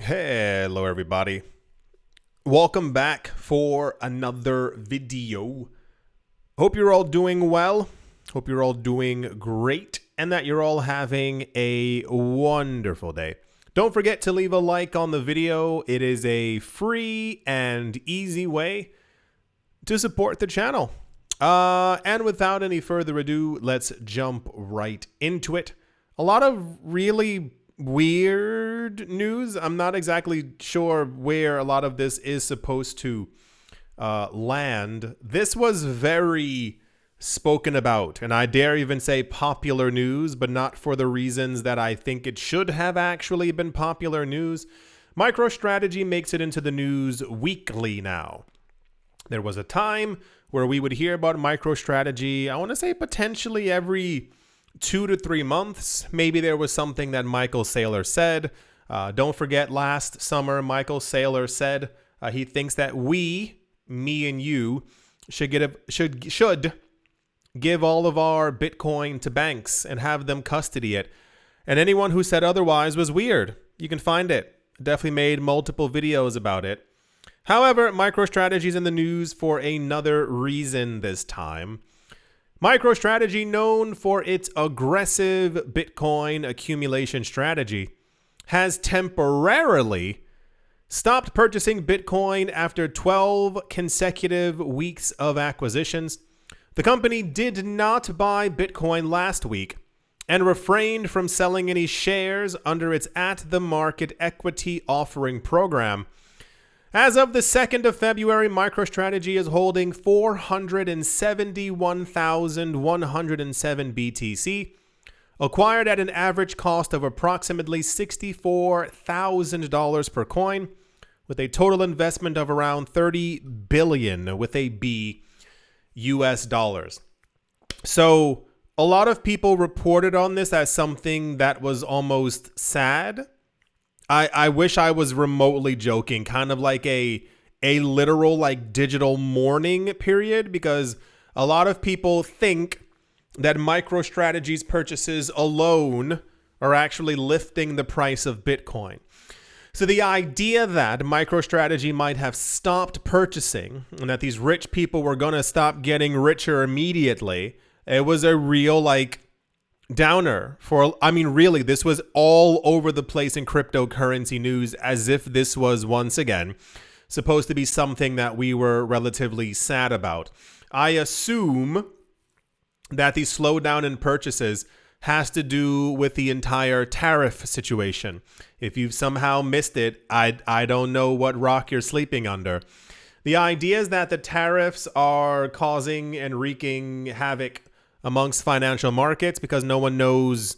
Hello everybody. Welcome back for another video. Hope you're all doing well. Hope you're all doing great and that you're all having a wonderful day. Don't forget to leave a like on the video. It is a free and easy way to support the channel. And without any further ado, let's jump right into it. A lot of really weird news. I'm not exactly sure where a lot of this is supposed to land. This was very spoken about, and I dare even say popular news, but not for the reasons that I think it should have actually been popular news. MicroStrategy makes it into the news weekly now. There was a time where we would hear about MicroStrategy, I want to say potentially every 2 to 3 months. Maybe there was something that Michael Saylor said. Don't forget last summer, Michael Saylor said he thinks that we, me and you, should give all of our Bitcoin to banks and have them custody it. And anyone who said otherwise was weird. You can find it. Definitely made multiple videos about it. However, MicroStrategy is in the news for another reason this time. MicroStrategy, known for its aggressive Bitcoin accumulation strategy, has temporarily stopped purchasing Bitcoin after 12 consecutive weeks of acquisitions. The company did not buy Bitcoin last week and refrained from selling any shares under its at-the-market equity offering program. As of the 2nd of February, MicroStrategy is holding 471,107 BTC, acquired at an average cost of approximately $64,000 per coin, with a total investment of around $30 billion with a B US dollars. So a lot of people reported on this as something that was almost sad. I wish I was remotely joking, kind of like a literal like digital mourning period, because a lot of people think that MicroStrategy's purchases alone are actually lifting the price of Bitcoin. So the idea that MicroStrategy might have stopped purchasing and that these rich people were going to stop getting richer immediately, it was a real like downer for, I mean, really, this was all over the place in cryptocurrency news, as if this was once again supposed to be something that we were relatively sad about. I assume that the slowdown in purchases has to do with the entire tariff situation. If you've somehow missed it, I don't know what rock you're sleeping under. The idea is that the tariffs are causing and wreaking havoc amongst financial markets because no one knows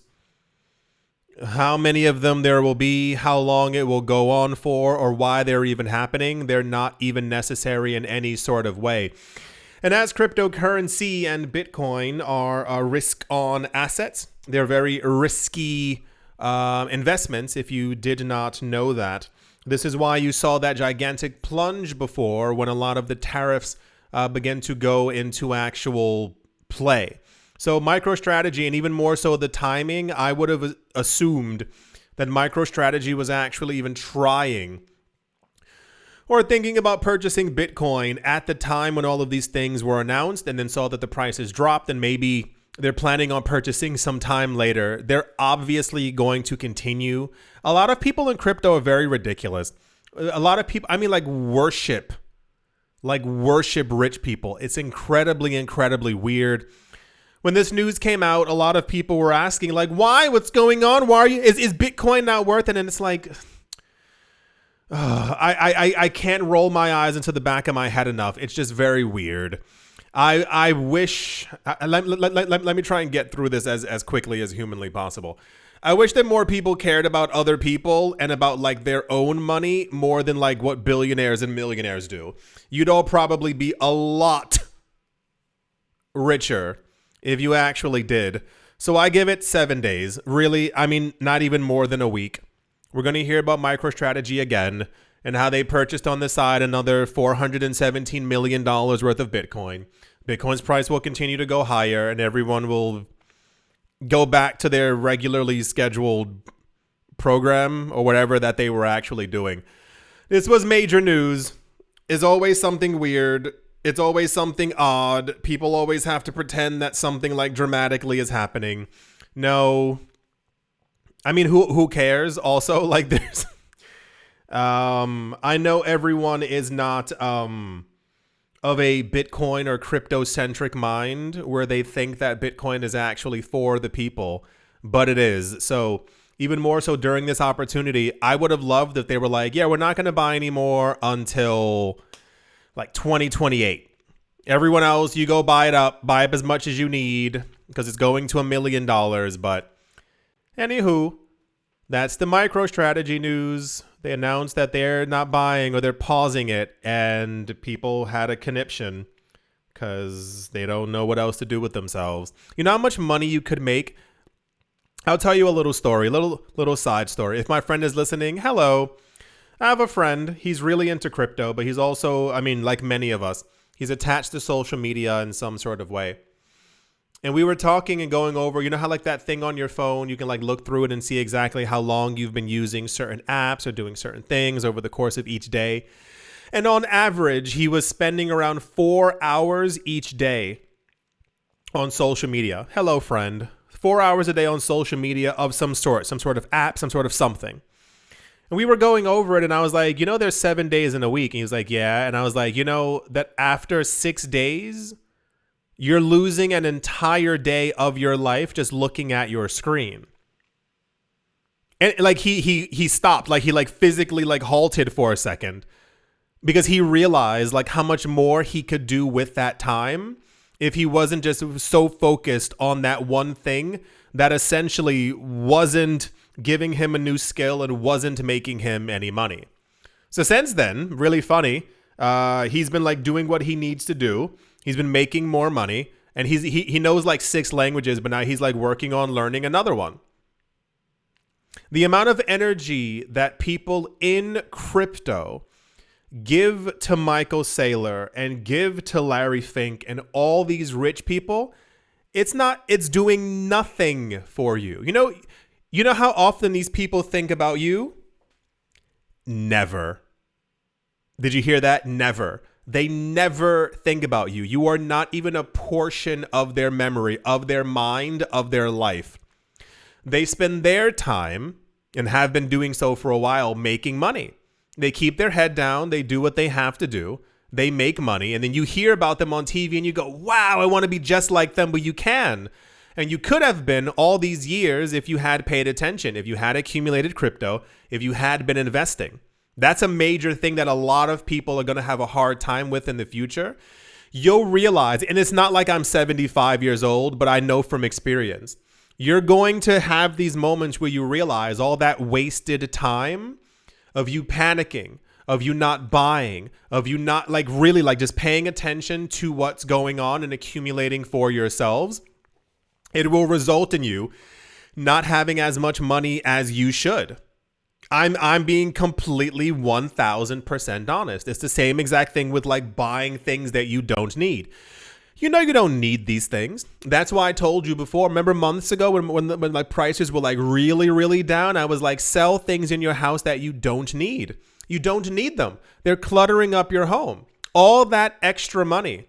how many of them there will be, how long it will go on for, or why they're even happening. They're not even necessary in any sort of way. And as cryptocurrency and Bitcoin are risk-on assets, they're very risky investments if you did not know that. This is why you saw that gigantic plunge before when a lot of the tariffs began to go into actual play. So MicroStrategy, and even more so the timing, I would have assumed that MicroStrategy was actually even trying or thinking about purchasing Bitcoin at the time when all of these things were announced, and then saw that the prices dropped, and maybe they're planning on purchasing sometime later. They're obviously going to continue. A lot of people in crypto are very ridiculous. A lot of people, I mean, worship rich people. It's incredibly weird. When this news came out, a lot of people were asking, like, why? What's going on? Why are you? Is Bitcoin not worth it? And it's like, I can't roll my eyes into the back of my head enough. It's just very weird. I wish. Let me try and get through this as quickly as humanly possible. I wish that more people cared about other people and about like their own money more than like what billionaires and millionaires do. You'd all probably be a lot richer if you actually did. So I give it 7 days. Really, I mean, not even more than a week. We're going to hear about MicroStrategy again and how they purchased on the side another $417 million worth of Bitcoin. Bitcoin's price will continue to go higher and everyone will go back to their regularly scheduled program or whatever that they were actually doing. This was major news. It's always something weird. It's always something odd. People always have to pretend that something like dramatically is happening. No. I mean, who cares? Also, like there's I know everyone is not of a Bitcoin or crypto-centric mind where they think that Bitcoin is actually for the people, but it is. So even more so during this opportunity, I would have loved if they were like, yeah, we're not going to buy anymore until like 2028. Everyone else, you go buy up as much as you need because it's going to $1 million. But anywho, that's the MicroStrategy news. They announced that they're not buying or they're pausing it, and people had a conniption because they don't know what else to do with themselves. You know how much money you could make? I'll tell you a little story, little side story. If my friend is listening, hello. I have a friend. He's really into crypto, but he's also, I mean, like many of us, he's attached to social media in some sort of way. And we were talking and going over, you know how like that thing on your phone, you can like look through it and see exactly how long you've been using certain apps or doing certain things over the course of each day. And on average, he was spending around 4 hours each day on social media. Hello, friend. 4 hours a day on social media of some sort of app, some sort of something. And we were going over it and I was like, you know, there's 7 days in a week. And he was like, yeah. And I was like, you know, that after 6 days, you're losing an entire day of your life just looking at your screen. And like he stopped, like he like physically like halted for a second because he realized like how much more he could do with that time if he wasn't just so focused on that one thing that essentially wasn't giving him a new skill and wasn't making him any money. So since then, really funny, he's been like doing what he needs to do. He's been making more money, and he knows like 6 languages, but now he's like working on learning another one. The amount of energy that people in crypto give to Michael Saylor and give to Larry Fink and all these rich people, it's doing nothing for you. You know how often these people think about you? Never. Did you hear that? Never. They never think about you. You are not even a portion of their memory, of their mind, of their life. They spend their time, and have been doing so for a while, making money. They keep their head down. They do what they have to do. They make money. And then you hear about them on TV and you go, wow, I want to be just like them. But you can. And you could have been all these years if you had paid attention, if you had accumulated crypto, if you had been investing. That's a major thing that a lot of people are going to have a hard time with in the future. You'll realize, and it's not like I'm 75 years old, but I know from experience, you're going to have these moments where you realize all that wasted time of you panicking, of you not buying, of you not like really like just paying attention to what's going on and accumulating for yourselves. It will result in you not having as much money as you should. I'm being completely 1000% honest. It's the same exact thing with like buying things that you don't need. You know you don't need these things. That's why I told you before. Remember months ago when my prices were like really, really down? I was like, sell things in your house that you don't need. You don't need them. They're cluttering up your home. All that extra money,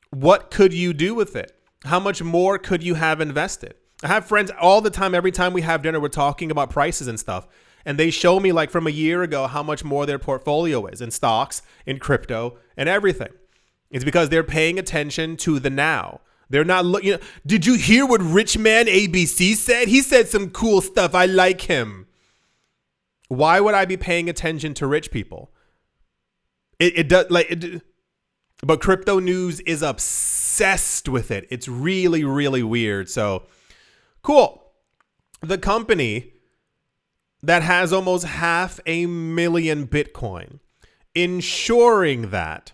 what could you do with it? How much more could you have invested? I have friends all the time. Every time we have dinner, we're talking about prices and stuff. And they show me like from a year ago how much more their portfolio is in stocks, in crypto, and everything. It's because they're paying attention to the now. They're not looking. Did you hear what Rich Man ABC said? He said some cool stuff. I like him. Why would I be paying attention to rich people? It does like, but crypto news is obsessed with it. It's really, really weird. So cool. The company that has almost 500,000 Bitcoin, ensuring that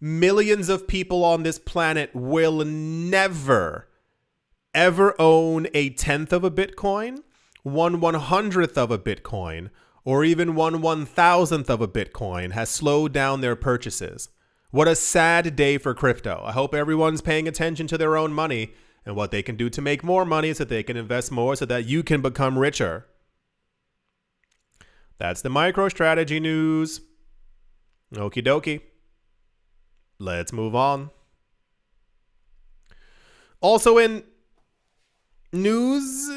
millions of people on this planet will never, ever own a 1/10 of a Bitcoin, 1/100th of a Bitcoin, or even 1/1000th of a Bitcoin, has slowed down their purchases. What a sad day for crypto. I hope everyone's paying attention to their own money and what they can do to make more money so they can invest more so that you can become richer. That's the MicroStrategy news. Okie dokie. Let's move on. Also in news,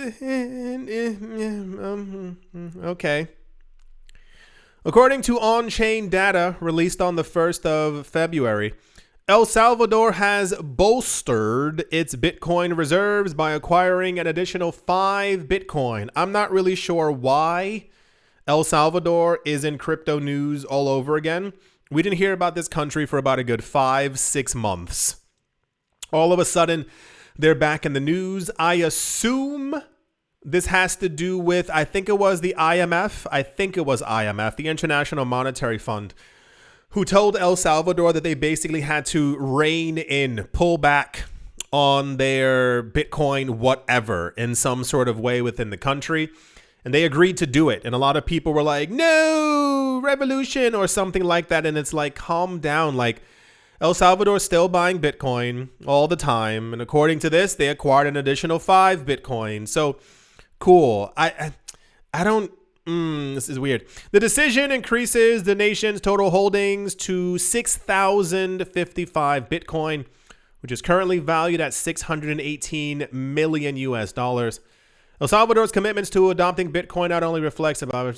okay. According to on-chain data released on the 1st of February, El Salvador has bolstered its Bitcoin reserves by acquiring an additional 5 Bitcoin. I'm not really sure why El Salvador is in crypto news all over again. We didn't hear about this country for about a good 5-6 months. All of a sudden, they're back in the news. I assume this has to do with, I think it was the IMF, the International Monetary Fund, who told El Salvador that they basically had to rein in, pull back on their Bitcoin whatever in some sort of way within the country. And they agreed to do it. And a lot of people were like, no, revolution or something like that. And it's like, calm down. Like, El Salvador's still buying Bitcoin all the time. And according to this, they acquired an additional 5 Bitcoin. So cool. I don't, this is weird. The decision increases the nation's total holdings to 6,055 Bitcoin, which is currently valued at $618 million US. El Salvador's commitments to adopting Bitcoin not only reflects about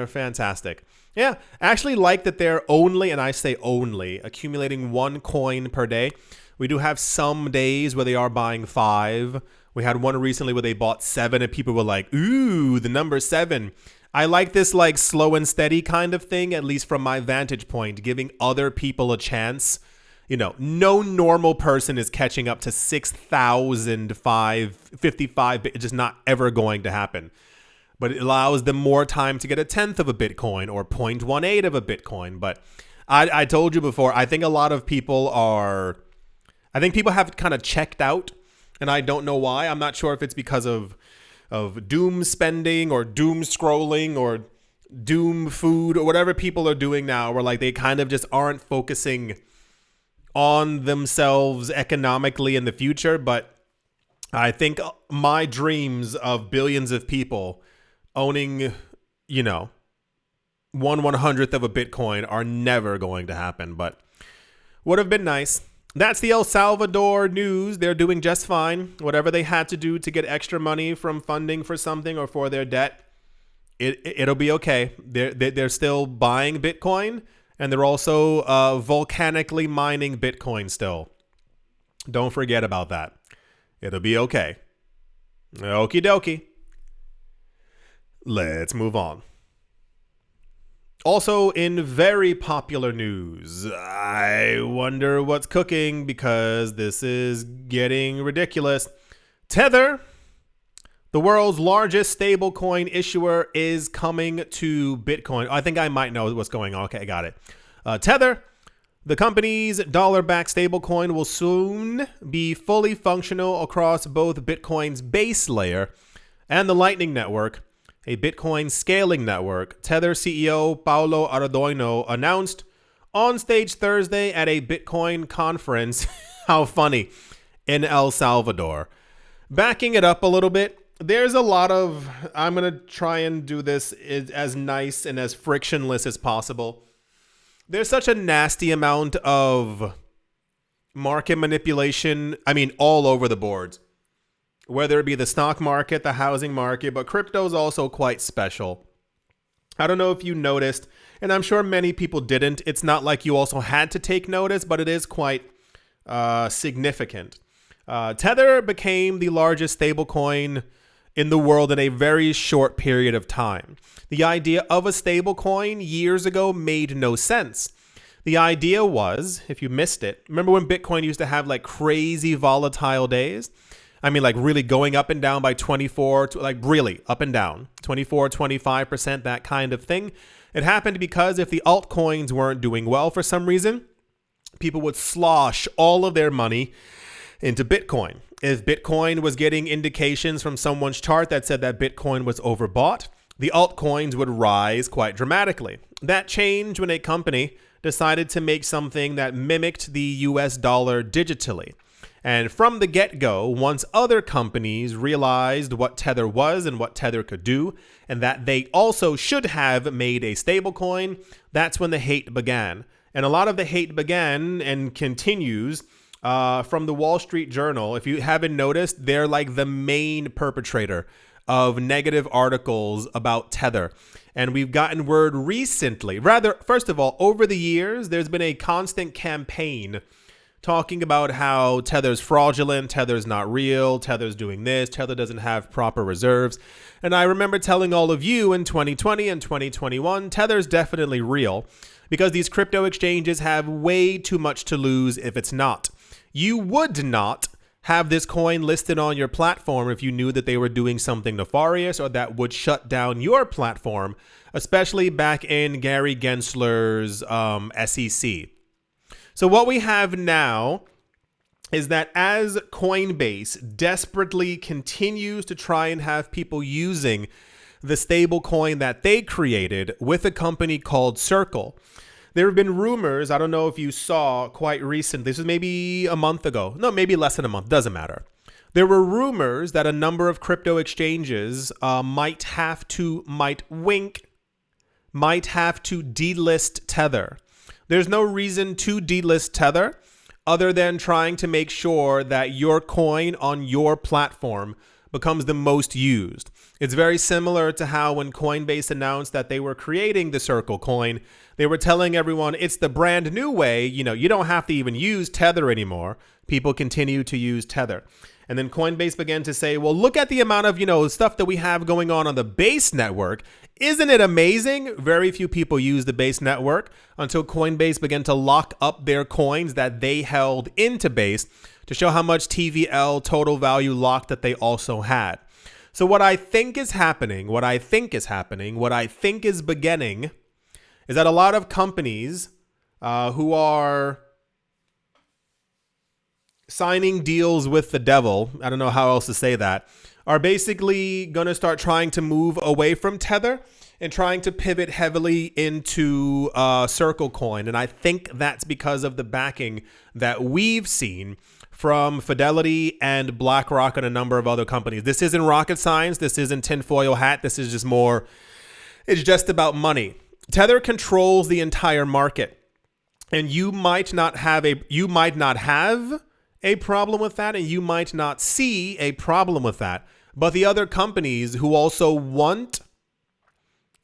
fantastic. Yeah, actually like that they're only, and I say only, accumulating 1 coin per day. We do have some days where they are buying 5. We had one recently where they bought 7 and people were like, ooh, the number 7. I like this like slow and steady kind of thing, at least from my vantage point, giving other people a chance. You know, no normal person is catching up to 6,055. It's just not ever going to happen. But it allows them more time to get 1/10 of a Bitcoin or 0.18 of a Bitcoin. But I told you before, I think a lot of people have kind of checked out, and I don't know why. I'm not sure if it's because of doom spending or doom scrolling or doom food or whatever people are doing now, where like they kind of just aren't focusing on themselves economically in the future. But I think my dreams of billions of people owning, 1/100th of a Bitcoin are never going to happen, but would have been nice. That's the El Salvador news. They're doing just fine. Whatever they had to do to get extra money from funding for something or for their debt, it'll be okay. They're still buying Bitcoin, and they're also volcanically mining Bitcoin still. Don't forget about that. It'll be okay. Okie dokie. Let's move on. Also, in very popular news, I wonder what's cooking because this is getting ridiculous. Tether, the world's largest stablecoin issuer, is coming to Bitcoin. I think I might know what's going on. Okay, I got it. Tether, the company's dollar-backed stablecoin, will soon be fully functional across both Bitcoin's base layer and the Lightning Network, a Bitcoin scaling network. Tether CEO Paulo Ardoino announced on stage Thursday at a Bitcoin conference, how funny, in El Salvador. Backing it up a little bit, there's a lot of, I'm going to try and do this as nice and as frictionless as possible. There's such a nasty amount of market manipulation, all over the boards. Whether it be the stock market, the housing market, but crypto is also quite special. I don't know if you noticed, and I'm sure many people didn't. It's not like you also had to take notice, but it is quite significant. Tether became the largest stablecoin in the world in a very short period of time. The idea of a stablecoin years ago made no sense. The idea was, if you missed it, remember when Bitcoin used to have like crazy volatile days? Like really going up and down by 24, really up and down, 24, 25%, that kind of thing. It happened because if the altcoins weren't doing well for some reason, people would slosh all of their money into Bitcoin. If Bitcoin was getting indications from someone's chart that said that Bitcoin was overbought, the altcoins would rise quite dramatically. That changed when a company decided to make something that mimicked the US dollar digitally. And from the get-go, once other companies realized what Tether was and what Tether could do, and that they also should have made a stablecoin, that's when the hate began. And a lot of the hate began and continues from the Wall Street Journal. If you haven't noticed, they're like the main perpetrator of negative articles about Tether. And we've gotten word recently, first of all, over the years, there's been a constant campaign talking about how Tether's fraudulent, Tether's not real, Tether's doing this, Tether doesn't have proper reserves. And I remember telling all of you in 2020 and 2021, Tether's definitely real because these crypto exchanges have way too much to lose if it's not. You would not have this coin listed on your platform if you knew that they were doing something nefarious or that would shut down your platform, especially back in Gary Gensler's SEC. So what we have now is that as Coinbase desperately continues to try and have people using the stable coin that they created with a company called Circle, there have been rumors, I don't know if you saw quite recently, this was maybe a month ago, no, maybe less than a month, doesn't matter. There were rumors that a number of crypto exchanges might have to delist Tether. There's no reason to delist Tether other than trying to make sure that your coin on your platform becomes the most used. It's very similar to how when Coinbase announced that they were creating the Circle coin, they were telling everyone it's the brand new way. You don't have to even use Tether anymore. People continue to use Tether. And then Coinbase began to say, well, look at the amount of, stuff that we have going on the Base network. Isn't it amazing? Very few people use the Base network until Coinbase began to lock up their coins that they held into Base to show how much TVL, total value locked, that they also had. So what I think is beginning is that a lot of companies who are signing deals with the devil, I don't know how else to say that, are basically going to start trying to move away from Tether and trying to pivot heavily into Circle coin. And I think that's because of the backing that we've seen from Fidelity and BlackRock and a number of other companies. This isn't rocket science. This isn't tinfoil hat. This is just more, it's just about money. Tether controls the entire market. And you might not have a problem with that, and you might not see a problem with that. But the other companies who also want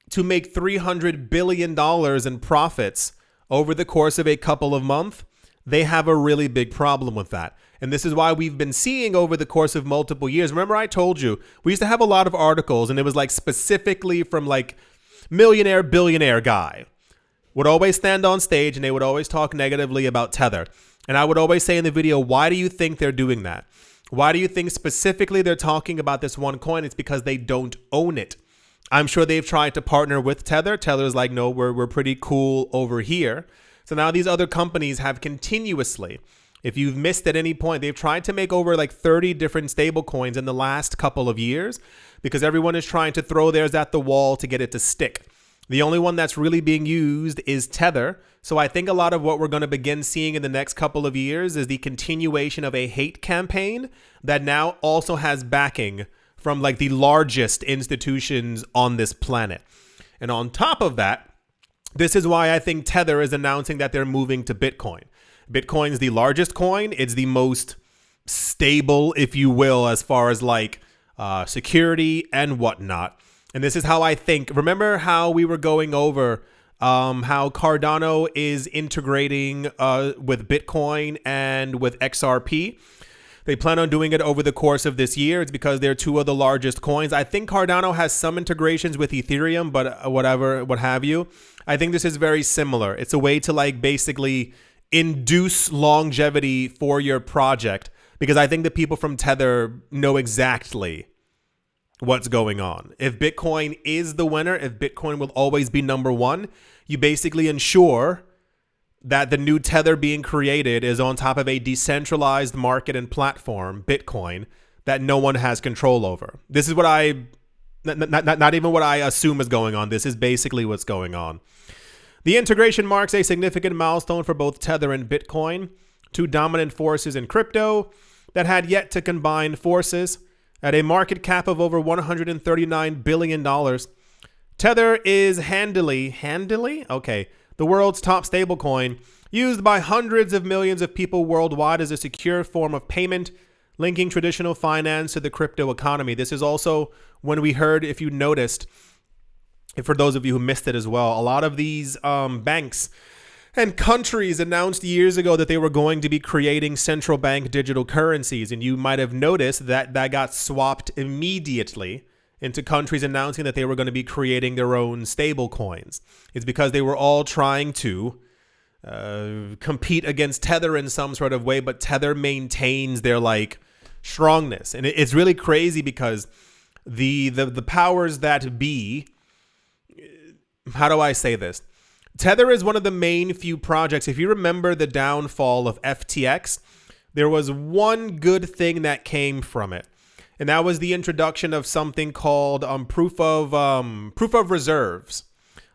to make $300 billion in profits over the course of a couple of months, they have a really big problem with that. And this is why we've been seeing over the course of multiple years. Remember, I told you, we used to have a lot of articles, and it was like specifically from like millionaire, billionaire guy would always stand on stage and they would always talk negatively about Tether. And I would always say in the video, why do you think they're doing that? Why do you think specifically they're talking about this one coin? It's because they don't own it. I'm sure they've tried to partner with Tether. Tether's like, no, we're pretty cool over here. So now these other companies have continuously, if you've missed at any point, they've tried to make over like 30 different stable coins in the last couple of years because everyone is trying to throw theirs at the wall to get it to stick. The only one that's really being used is Tether. So I think a lot of what we're going to begin seeing in the next couple of years is the continuation of a hate campaign that now also has backing from like the largest institutions on this planet. And on top of that, this is why I think Tether is announcing that they're moving to Bitcoin. Bitcoin is the largest coin. It's the most stable, if you will, as far as like security and whatnot. And this is how I think. Remember how we were going over how Cardano is integrating with Bitcoin and with XRP? They plan on doing it over the course of this year. It's because they're two of the largest coins. I think Cardano has some integrations with Ethereum, but what have you. I think this is very similar. It's a way to like basically induce longevity for your project because I think the people from Tether know exactly what's going on. If Bitcoin is the winner, if Bitcoin will always be number one, you basically ensure that the new Tether being created is on top of a decentralized market and platform, Bitcoin, that no one has control over. This is what not even what I assume is going on. This is basically what's going on. The integration marks a significant milestone for both Tether and Bitcoin, two dominant forces in crypto. that had yet to combine forces. At a market cap of over $139 billion, Tether is handily, the world's top stablecoin, used by hundreds of millions of people worldwide as a secure form of payment, linking traditional finance to the crypto economy. This is also when we heard, if you noticed, for those of you who missed it as well, a lot of these banks and countries announced years ago that they were going to be creating central bank digital currencies. And you might have noticed that that got swapped immediately into countries announcing that they were going to be creating their own stable coins. It's because they were all trying to compete against Tether in some sort of way, but Tether maintains their strongness. And it's really crazy because the powers that be, how do I say this? Tether is one of the main few projects. If you remember the downfall of FTX, there was one good thing that came from it, and that was the introduction of something called proof of reserves.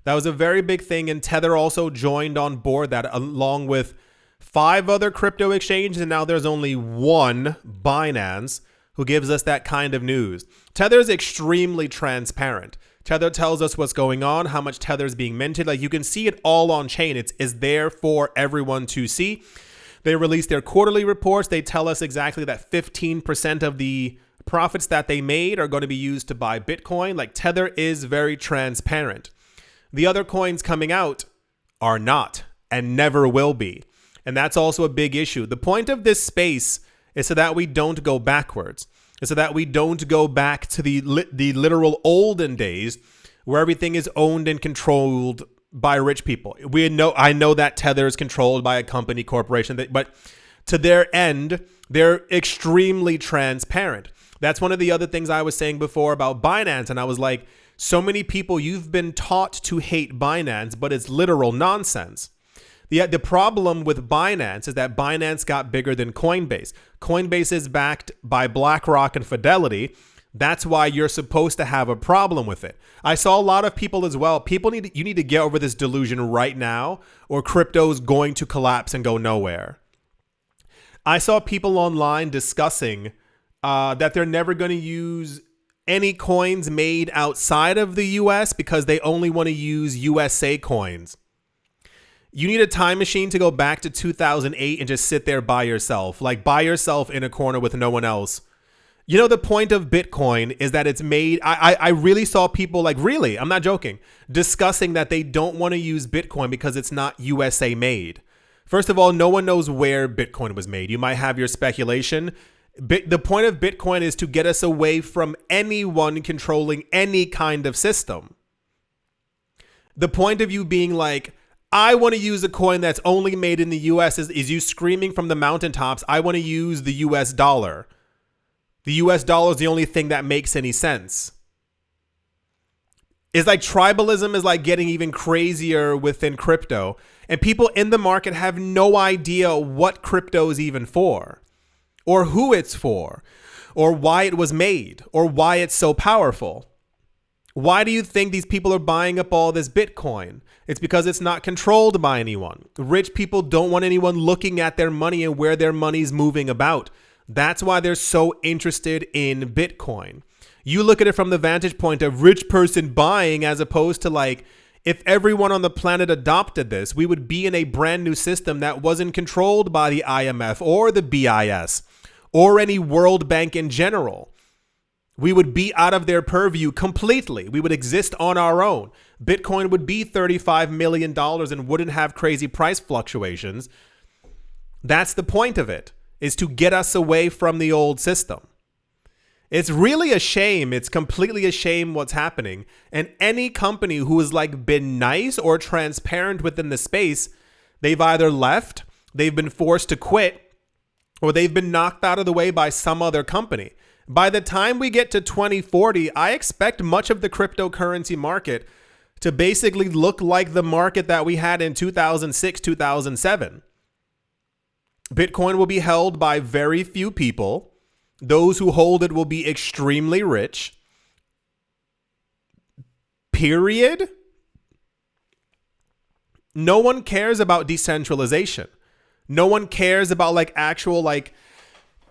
That was a very big thing, and Tether also joined on board that along with 5 other crypto exchanges, and now there's only one, Binance, who gives us that kind of news. Tether is extremely transparent. Tether tells us what's going on, how much Tether is being minted. You can see it all on chain. It's there for everyone to see. They release their quarterly reports. They tell us exactly that 15% of the profits that they made are going to be used to buy Bitcoin. Tether is very transparent. The other coins coming out are not and never will be. And that's also a big issue. The point of this space is so that we don't go backwards. So that we don't go back to the literal olden days where everything is owned and controlled by rich people. I know that Tether is controlled by a company corporation, but to their end, they're extremely transparent. That's one of the other things I was saying before about Binance. And I was like, so many people, you've been taught to hate Binance, but it's literal nonsense. The problem with Binance is that Binance got bigger than Coinbase. Coinbase is backed by BlackRock and Fidelity. That's why you're supposed to have a problem with it. I saw a lot of people as well. You need to get over this delusion right now, or crypto's going to collapse and go nowhere. I saw people online discussing that they're never going to use any coins made outside of the US because they only want to use USA coins. You need a time machine to go back to 2008 and just sit there by yourself, by yourself in a corner with no one else. You know, the point of Bitcoin is that it's made. I really saw people really, I'm not joking, discussing that they don't want to use Bitcoin because it's not USA made. First of all, no one knows where Bitcoin was made. You might have your speculation. The point of Bitcoin is to get us away from anyone controlling any kind of system. The point of you being I want to use a coin that's only made in the US is you screaming from the mountaintops, I want to use the US dollar. The US dollar is the only thing that makes any sense. It's tribalism is getting even crazier within crypto. And people in the market have no idea what crypto is even for, or who it's for, or why it was made, or why it's so powerful. Why do you think these people are buying up all this Bitcoin? It's because it's not controlled by anyone. Rich people don't want anyone looking at their money and where their money's moving about. That's why they're so interested in Bitcoin. You look at it from the vantage point of rich person buying, as opposed to if everyone on the planet adopted this, we would be in a brand new system that wasn't controlled by the IMF or the BIS or any World Bank in general. We would be out of their purview completely. We would exist on our own. Bitcoin would be $35 million and wouldn't have crazy price fluctuations. That's the point of it, is to get us away from the old system. It's really a shame. It's completely a shame what's happening. And any company who has been nice or transparent within the space, they've either left, they've been forced to quit, or they've been knocked out of the way by some other company. By the time we get to 2040, I expect much of the cryptocurrency market to basically look like the market that we had in 2006, 2007. Bitcoin will be held by very few people. Those who hold it will be extremely rich. Period. No one cares about decentralization. No one cares about actual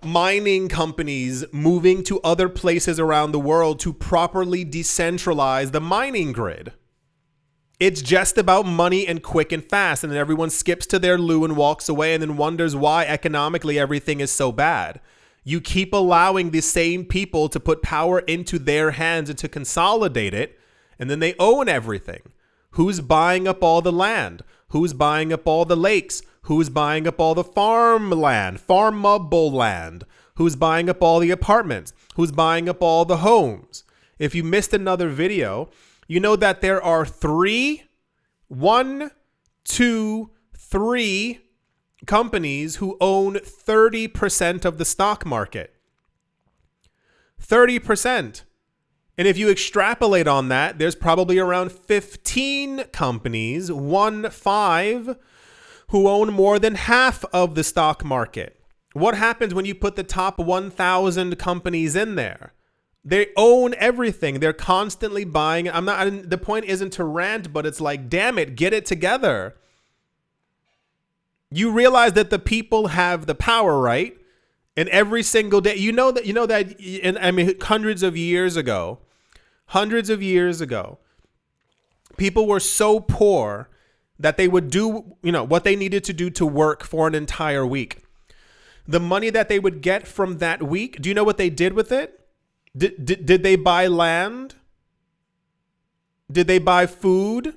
mining companies moving to other places around the world to properly decentralize the mining grid. It's just about money and quick and fast, and then everyone skips to their loo and walks away and then wonders why economically everything is so bad. You keep allowing the same people to put power into their hands and to consolidate it, and then they own everything. Who's buying up all the land? Who's buying up all the lakes? Who's buying up all the farmland, farmable land? Who's buying up all the apartments? Who's buying up all the homes? If you missed another video, you know that there are three companies who own 30% of the stock market. 30%. And if you extrapolate on that, there's probably around 15 companies, 15, who own more than half of the stock market. What happens when you put the top 1,000 companies in there? They own everything. They're constantly buying. The point isn't to rant, but it's like, damn it, get it together. You realize that the people have the power, right? And every single day, hundreds of years ago, people were so poor that they would do, what they needed to do to work for an entire week. The money that they would get from that week, do you know what they did with it? Did they buy land? Did they buy food?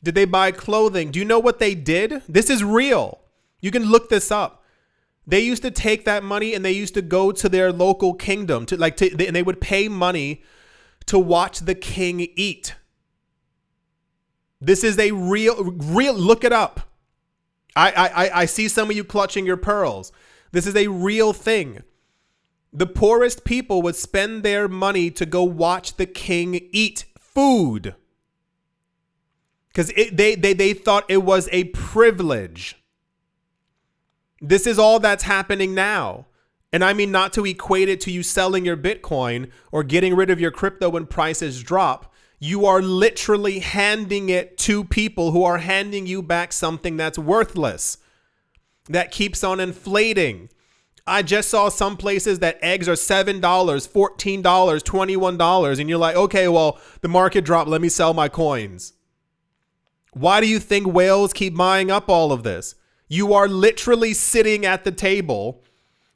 Did they buy clothing? Do you know what they did? This is real. You can look this up. They used to take that money and they used to go to their local kingdom and they would pay money to watch the king eat. This is a real, look it up. I see some of you clutching your pearls. This is a real thing. The poorest people would spend their money to go watch the king eat food. Because they thought it was a privilege. This is all that's happening now. And I mean not to equate it to you selling your Bitcoin or getting rid of your crypto when prices drop. You are literally handing it to people who are handing you back something that's worthless, that keeps on inflating. I just saw some places that eggs are $7, $14, $21, and you're like, okay, well, the market dropped. Let me sell my coins. Why do you think whales keep buying up all of this? You are literally sitting at the table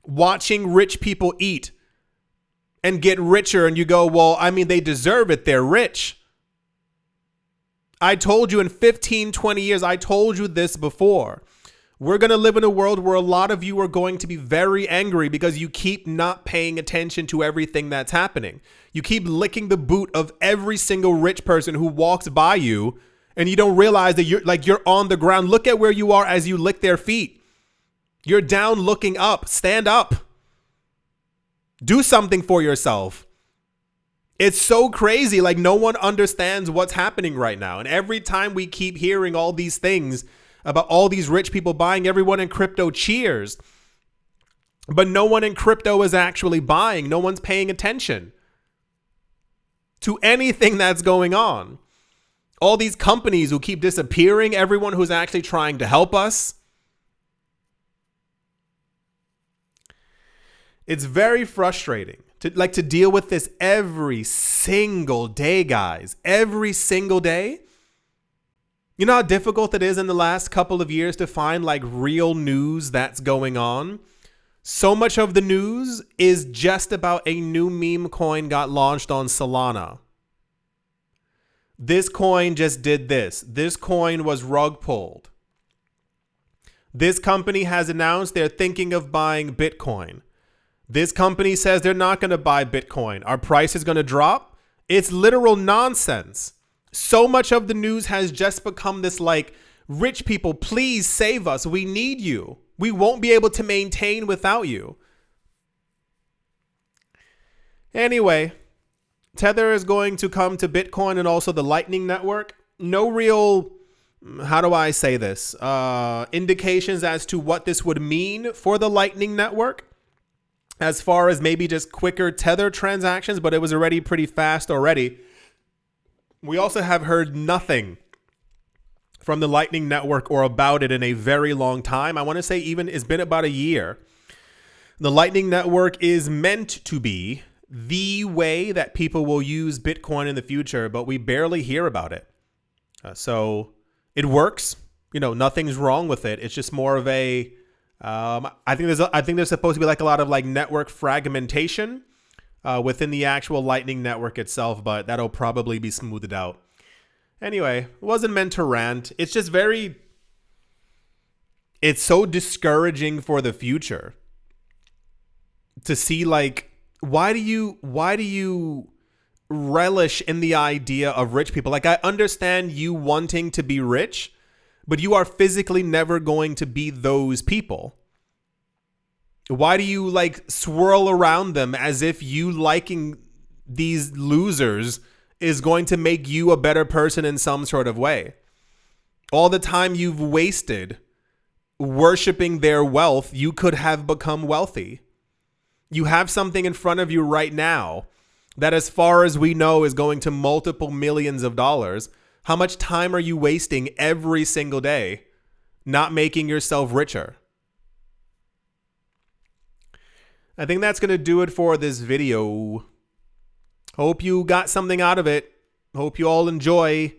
watching rich people eat and get richer, and you go, well, I mean, they deserve it. They're rich. I told you in 15, 20 years, I told you this before. We're going to live in a world where a lot of you are going to be very angry because you keep not paying attention to everything that's happening. You keep licking the boot of every single rich person who walks by you, and you don't realize that you're on the ground. Look at where you are as you lick their feet. You're down looking up. Stand up. Do something for yourself. It's so crazy. Like, no one understands what's happening right now. And every time we keep hearing all these things about all these rich people buying, everyone in crypto cheers. But no one in crypto is actually buying. No one's paying attention to anything that's going on. All these companies who keep disappearing, everyone who's actually trying to help us. It's very frustrating to deal with this every single day, guys. Every single day. You know how difficult it is in the last couple of years to find real news that's going on? So much of the news is just about a new meme coin got launched on Solana. This coin just did this. This coin was rug pulled. This company has announced they're thinking of buying Bitcoin. This company says they're not going to buy Bitcoin. Our price is going to drop. It's literal nonsense. So much of the news has just become this rich people, please save us. We need you. We won't be able to maintain without you. Anyway, Tether is going to come to Bitcoin and also the Lightning Network. No real, how do I say this, indications as to what this would mean for the Lightning Network as far as maybe just quicker Tether transactions, but it was already pretty fast already. We also have heard nothing from the Lightning Network or about it in a very long time. I want to say even it's been about a year. The Lightning Network is meant to be the way that people will use Bitcoin in the future, but we barely hear about it. So it works. Nothing's wrong with it. It's just more of a. I think there's supposed to be like a lot of like network fragmentation within the actual Lightning Network itself, but that'll probably be smoothed out. Anyway, it wasn't meant to rant. It's just it's so discouraging for the future to see, like, why do you relish in the idea of rich people? Like, I understand you wanting to be rich, but you are physically never going to be those people. Why do you like swirl around them as if you liking these losers is going to make you a better person in some sort of way? All the time you've wasted worshiping their wealth, you could have become wealthy. You have something in front of you right now that, as far as we know, is going to multiple millions of dollars. How much time are you wasting every single day not making yourself richer? I think that's going to do it for this video. Hope you got something out of it. Hope you all enjoy.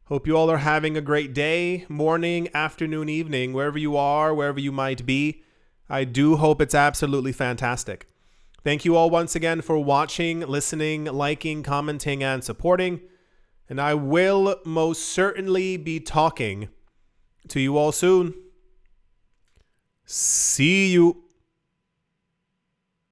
Hope you all are having a great day, morning, afternoon, evening, wherever you are, wherever you might be. I do hope it's absolutely fantastic. Thank you all once again for watching, listening, liking, commenting, and supporting. And I will most certainly be talking to you all soon. See you.